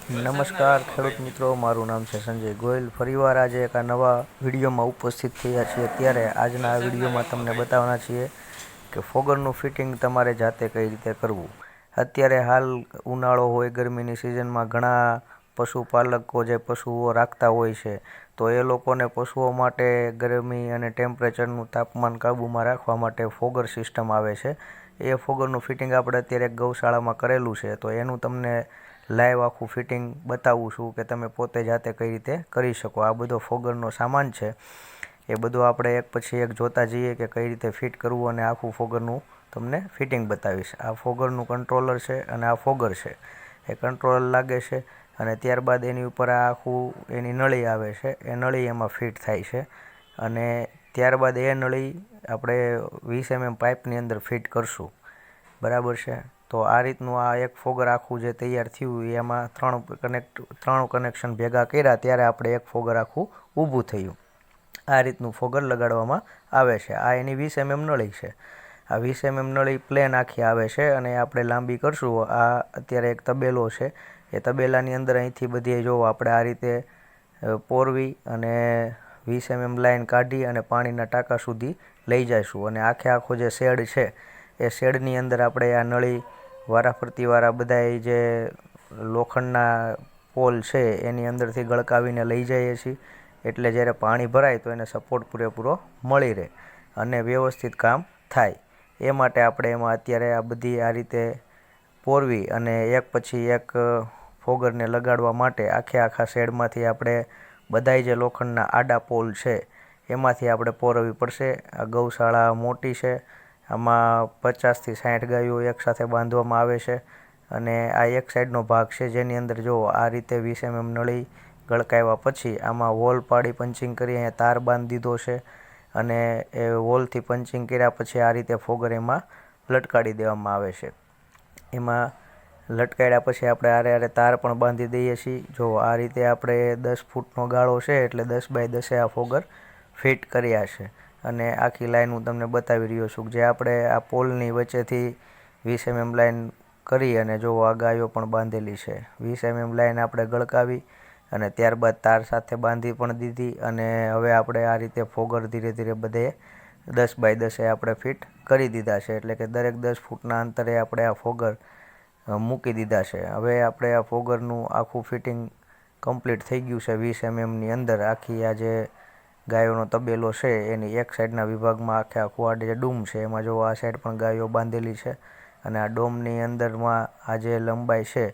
નમસ્કાર ખેડૂત મિત્રો, મારું નામ છે સંજય ગોયલ। ફરીવાર આજે એક આ નવા વિડીયોમાં ઉપસ્થિત થયા છીએ। ત્યારે આજના આ વિડીયોમાં તમને બતાવવાના છીએ કે ફોગરનું ફિટિંગ તમારે જાતે કઈ રીતે કરવું। અત્યારે હાલ ઉનાળો હોય, ગરમીની સિઝનમાં ઘણા પશુપાલકો જે પશુઓ રાખતા હોય છે, તો એ લોકોને પશુઓ માટે ગરમી અને ટેમ્પરેચરનું તાપમાન કાબૂમાં રાખવા માટે ફોગર સિસ્ટમ આવે છે। એ ફોગરનું ફિટિંગ આપણે અત્યારે એક ગૌશાળામાં કરેલું છે, તો એનું તમને લાઈવ આખું ફિટિંગ બતાવું છું કે તમે પોતે જાતે કઈ રીતે કરી શકો। આ બધો ફોગરનો સામાન છે, એ બધું આપણે એક પછી એક જોતા જઈએ કે કઈ રીતે ફિટ કરવું અને આખું ફોગરનું તમને ફિટિંગ બતાવીશ। આ ફોગરનું કંટ્રોલર છે અને આ ફોગર છે, એ કંટ્રોલર લાગે છે અને ત્યારબાદ એની ઉપર આ આખું એની નળી આવે છે, એ નળી એમાં ફિટ થાય છે અને ત્યારબાદ એ નળી આપણે 20 mm પાઇપની અંદર ફિટ કરશું, બરાબર છે। તો આ રીતનું આ એક ફોગર આખું જે તૈયાર થયું એમાં ત્રણ કનેક્શન ભેગા કર્યા ત્યારે આપણે એક ફોગર આખું ઊભું થયું। આ રીતનું ફોગર લગાડવામાં આવે છે। આ એની 20 mm નળી છે। આ 20 mm નળી પ્લેન આખી આવે છે અને આપણે લાંબી કરશું। આ અત્યારે એક તબેલો છે, એ તબેલાની અંદર અહીંથી બધી જો આપણે આ રીતે પોરવી અને 20 mm લાઈન કાઢી અને પાણીના ટાંકા સુધી લઈ જઈશું અને આખો જે શેડ છે, એ શેડની અંદર આપણે આ નળી વારાફરતીવાળા બધા જે લોખંડના પોલ છે એની અંદરથી ગળકાવીને લઈ જઈએ છીએ, એટલે જ્યારે પાણી ભરાય તો એને સપોર્ટ પૂરેપૂરો મળી રહે અને વ્યવસ્થિત કામ થાય। એ માટે આપણે એમાં અત્યારે આ બધી આ રીતે પોરવી અને એક પછી એક ફોગરને લગાડવા માટે આખા શેડમાંથી આપણે બધાય જે લોખંડના આડા પોલ છે એમાંથી આપણે પોરવવી પડશે। આ ગૌશાળા મોટી છે, આમાં 50થી 60 ગાયો એકસાથે બાંધવામાં આવે છે અને આ એક સાઈડનો ભાગ છે જેની અંદર જો આ રીતે 20 mm નળી ગળકાવ્યા પછી આમાં વોલ પાડી પંચિંગ કરી અહીંયા તાર બાંધી દીધો છે અને એ વોલથી પંચિંગ કર્યા પછી આ રીતે ફોગર એમાં લટકાડી દેવામાં આવે છે। એમાં લટકાડ્યા પછી આપણે આરે તાર પણ બાંધી દઈએ છીએ। જો આ રીતે આપણે 10 ફૂટનો ગાળો છે એટલે 10 બાય 10 આ ફોગર ફિટ કર્યા છે અને આખી લાઈન હું તમને બતાવી રહ્યો છું જે આપણે આ પોલની વચ્ચેથી 20 mm લાઈન કરી અને જો આ ગાયો પણ બાંધેલી છે। 20 mm લાઈન આપણે ગળકાવી અને ત્યારબાદ તાર સાથે બાંધી પણ દીધી અને હવે આપણે આ રીતે ફોગર ધીરે ધીરે બધે 10 બાય 10 આપણે ફિટ કરી દીધા છે, એટલે કે દરેક 10 ફૂટના અંતરે આપણે આ ફોગર મૂકી દીધા છે। હવે આપણે આ ફોગરનું આખું ફિટિંગ કમ્પ્લીટ થઈ ગયું છે। 20 mmની અંદર આખી આ જે ગાયોનો તબેલો છે એની એક સાઈડના વિભાગમાં આખું આ જે ડૂમ છે એમાં જો આ સાઈડ પણ ગાયો બાંધેલી છે અને આ ડોમની અંદરમાં આ જે લંબાઈ છે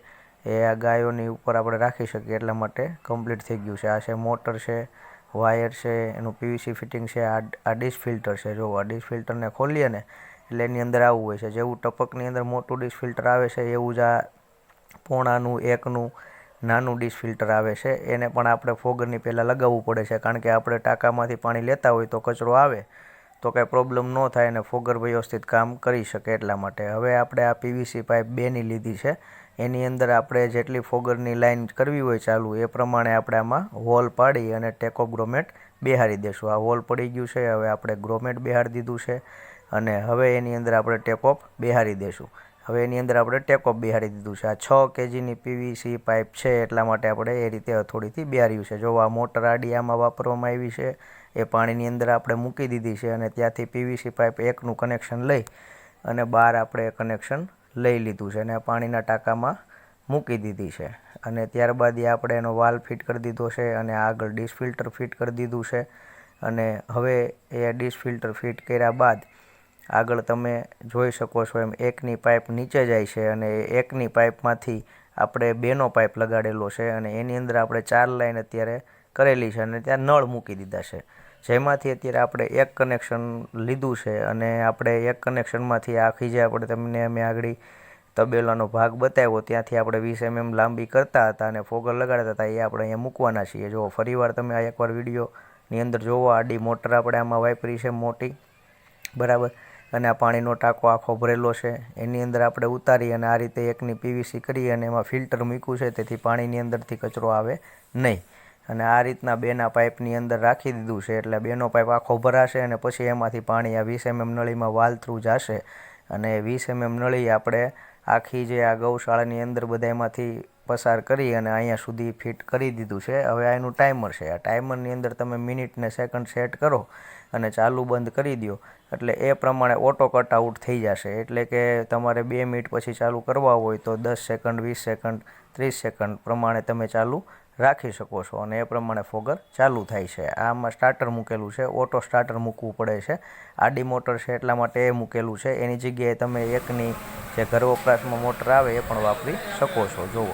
એ આ ગાયોની ઉપર આપણે રાખી શકીએ એટલા માટે કમ્પ્લીટ થઈ ગયું છે। આ છે મોટર છે, વાયર છે, એનું PVC ફિટિંગ છે, આ ડીશ ફિલ્ટર છે। જો આ ડીશ ફિલ્ટરને ખોલીએ ને એટલે એની અંદર આવું હોય છે, જેવું ટપકની અંદર મોટું ડીશ ફિલ્ટર આવે છે એવું જ આ પોણાનું એકનું નાનું ડીશ ફિલ્ટર આવે છે। એને પણ આપણે ફોગરની પહેલાં લગાવવું પડે છે, કારણ કે આપણે ટાંકામાંથી પાણી લેતા હોય તો કચરો આવે તો કાંઈ પ્રોબ્લેમ ન થાય અને ફોગર વ્યવસ્થિત કામ કરી શકે એટલા માટે। હવે આપણે આ PVC પાઇપ 2ની લીધી છે, એની અંદર આપણે જેટલી ફોગરની લાઈન કરવી હોય ચાલુ એ પ્રમાણે આપણે આમાં હોલ પાડી અને ટેકો ગ્રોમેટ બેહારી દેશું। આ હોલ પડી ગયું છે, હવે આપણે ગ્રોમેટ બેહારી દીધું છે અને હવે એની અંદર આપણે ટેકોપ બેહારી દેશું। હવે એની અંદર આપણે ટેકોપ બેહારી દીધું છે। આ 6 kgની PVC પાઇપ છે એટલા માટે આપણે એ રીતે હથોડીથી બેહાર્યું છે। જો આ મોટર આડી આમાં વાપરવામાં આવી છે, એ પાણીની અંદર આપણે મૂકી દીધી છે અને ત્યાંથી PVC પાઇપ 1નું કનેક્શન લઈ અને બહાર આપણે કનેક્શન લઈ લીધું છે અને પાણીના ટાંકામાં મૂકી દીધી છે અને ત્યારબાદ આપણે એનો વાલ્વ ફિટ કરી દીધો છે અને આગળ ડીશ ફિલ્ટર ફિટ કરી દીધું છે અને હવે એ ડીશ ફિલ્ટર ફિટ કર્યા બાદ આગળ તમે જોઈ શકો છો એમ એકની પાઇપ નીચે જાય છે અને એકની પાઇપમાંથી આપણે 2નો પાઇપ લગાડેલો છે અને એની અંદર આપણે 4 લાઈન અત્યારે કરેલી છે અને ત્યાં નળ મૂકી દીધા છે, જેમાંથી અત્યારે આપણે એક કનેક્શન લીધું છે અને આપણે એક કનેક્શનમાંથી આખી જે આપણે તમને અમે આગળ તબેલાનો ભાગ બતાવ્યો ત્યાંથી આપણે 20 mm લાંબી કરતા હતા અને ફોગર લગાડતા હતા, એ આપણે અહીંયા મૂકવાના છીએ। જો ફરીવાર તમે આ એકવાર વિડીયોની અંદર જોવો, આડી મોટર આપણે આમાં વાપરી છે મોટી, બરાબર, અને આ પાણીનો ટાંકો આખો ભરેલો છે, એની અંદર આપણે ઉતારી અને આ રીતે એકની PVC કરી અને એમાં ફિલ્ટર મૂક્યું છે, તેથી પાણીની અંદરથી કચરો આવે નહીં અને આ રીતના 2ના પાઇપની અંદર રાખી દીધું છે એટલે 2નો પાઇપ આખો ભરાશે અને પછી એમાંથી પાણી આ 20 mm નળીમાં વાલ થ્રુ જશે અને 20 mm નળી આપણે આખી જે આ ગૌશાળાની અંદર બધામાંથી પસાર કરી અને અહીંયા સુધી ફિટ કરી દીધું છે। હવે આ એનું ટાઈમર છે। આ ટાઈમરની અંદર તમે મિનિટ ને સેકન્ડ સેટ કરો અને ચાલુ બંધ કરી દો એટલે એ પ્રમાણે ઓટો કટ આઉટ થઈ જશે। એટલે કે તમારે 2 મિનિટ પછી ચાલુ કરવા હોય તો 10 સેકન્ડ 20 સેકન્ડ 30 સેકન્ડ પ્રમાણે તમે ચાલુ રાખી શકો છો અને એ પ્રમાણે ફોગર ચાલુ થાય છે। આમાં સ્ટાર્ટર મૂકેલું છે, ઓટો સ્ટાર્ટર મૂકવું પડે છે। આડી મોટર છે એટલા માટે એ મૂકેલું છે। એની જગ્યાએ તમે એકની જે ઘર વપરાશમાં મોટર આવે એ પણ વાપરી શકો છો। જુઓ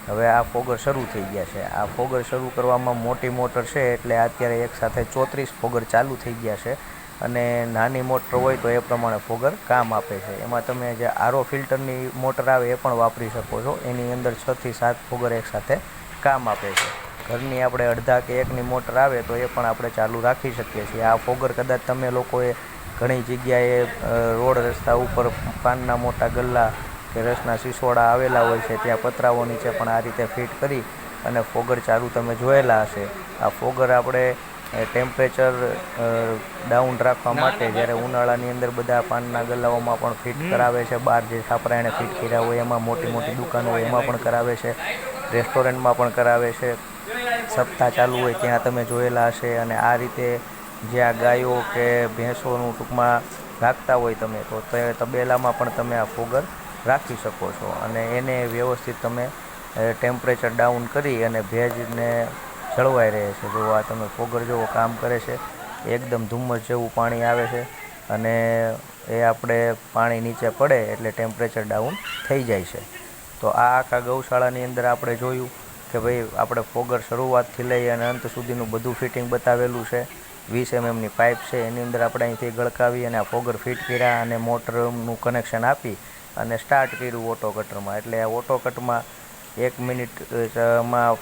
હવે આ ફોગર શરૂ થઈ ગયા છે। આ ફોગર શરૂ કરવામાં મોટી મોટર છે એટલે અત્યારે એકસાથે 34 ફોગર ચાલુ થઈ ગયા છે અને નાની મોટર હોય તો એ પ્રમાણે ફોગર કામ આપે છે। એમાં તમે જે આરઓ ફિલ્ટરની મોટર આવે એ પણ વાપરી શકો છો। એની અંદર 6 થી 7 ફોગર એકસાથે કામ આપે છે। ઘરની આપણે અડધા કે એકની મોટર આવે તો એ પણ આપણે ચાલુ રાખી શકીએ છીએ। આ ફોગર કદાચ તમે લોકોએ ઘણી જગ્યાએ રોડ રસ્તા ઉપર પાનના મોટા ગલ્લા કે રસના સિસોડા આવેલા હોય છે ત્યાં પતરાઓ નીચે પણ આ રીતે ફિટ કરી અને ફોગર ચાલુ તમે જોયેલા હશે। આ ફોગર આપણે ટેમ્પરેચર ડાઉન રાખવા માટે જ્યારે ઉનાળાની અંદર બધા પાનના ગલ્લાઓમાં પણ ફિટ કરાવે છે। બહાર જે છાપરા એણે ફિટ કર્યા હોય એમાં મોટી મોટી દુકાનો હોય એમાં પણ કરાવે છે, રેસ્ટોરન્ટમાં પણ કરાવે છે, સપ્તાહ ચાલુ હોય ત્યાં તમે જોયેલા હશે। અને આ રીતે જે આ ગાયો કે ભેંસોનું ટૂંકમાં રાખતા હોય તમે તો તે તબેલામાં પણ તમે આ ફોગર રાખી શકો છો અને એને વ્યવસ્થિત તમે ટેમ્પરેચર ડાઉન કરી અને ભેજને જળવાઈ રહે છે। જો આ તમે ફોગર જેવો કામ કરે છે, એકદમ ધુમ્મસ જેવું પાણી આવે છે અને એ આપણે પાણી નીચે પડે એટલે ટેમ્પરેચર ડાઉન થઈ જાય છે। તો આ આખા ગૌશાળાની અંદર આપણે જોયું કે ભાઈ આપણે ફોગર શરૂઆતથી લઈ અને અંત સુધીનું બધું ફિટિંગ બતાવેલું છે। 20 mmની પાઇપ છે એની અંદર આપણે અહીંથી ગળકાવી અને આ ફોગર ફિટ કર્યા અને મોટરનું કનેક્શન આપી અને સ્ટાર્ટ કર્યું ઓટો કટરમાં। એટલે આ ઓટો કટમાં 1 મિનિટમાં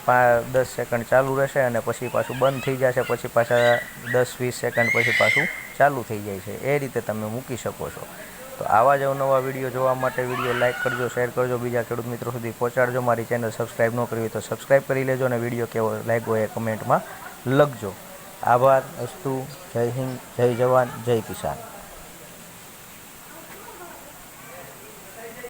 10 સેકન્ડ ચાલુ રહેશે અને પછી પાછું બંધ થઈ જશે, પછી પાછા 10-20 સેકન્ડ પછી પાછું ચાલુ થઈ જાય છે। એ રીતે તમે મૂકી શકો છો। તો આવા જ અવનવા વિડીયો જોવા માટે વિડીયો લાઇક કરજો, શેર કરજો, બીજા ખેડૂત મિત્રો સુધી પહોંચાડજો। મારી ચેનલ સબસ્ક્રાઈબ ન કરવી તો સબસ્ક્રાઈબ કરી લેજો અને વિડીયો કેવો લાગ્યો એ કમેન્ટમાં લખજો। આભાર, અસ્તુ, જય હિન્દ, જય જવાન, જય કિસાન।